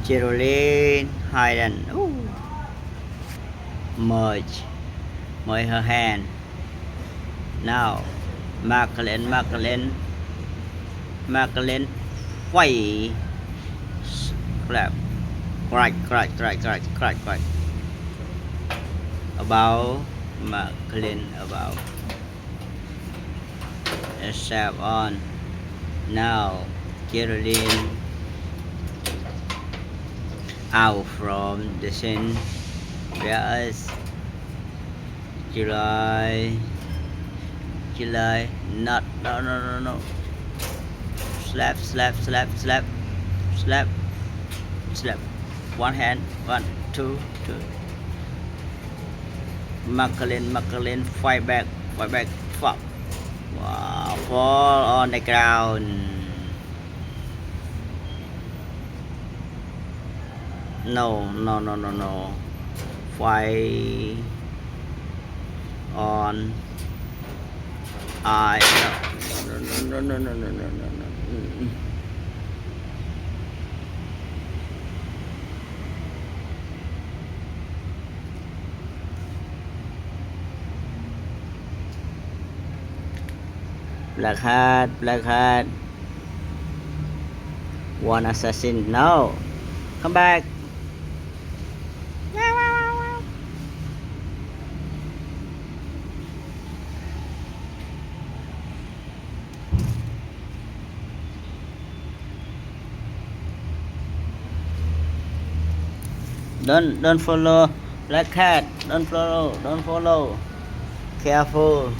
Geraldine Hayden. Ooh. Merge her hand. Now Macklin quay clap crack about Macklin about step on. Now Geraldine out from the scene. Where is July? Not no. Slap. One hand, one, two. Macklin fight back, fuck. Wow, fall on the ground. No. Fight on. No. Black hat. One assassin. No. Come back. Don't follow. Black cat. Don't follow. Careful.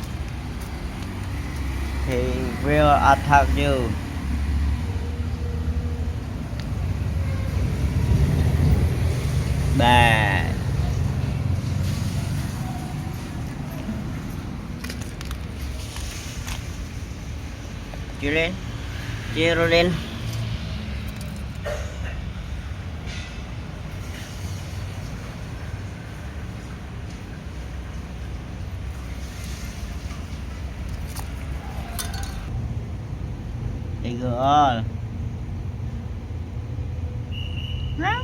He will attack you. Bad. Geraldine. They go all. Huh?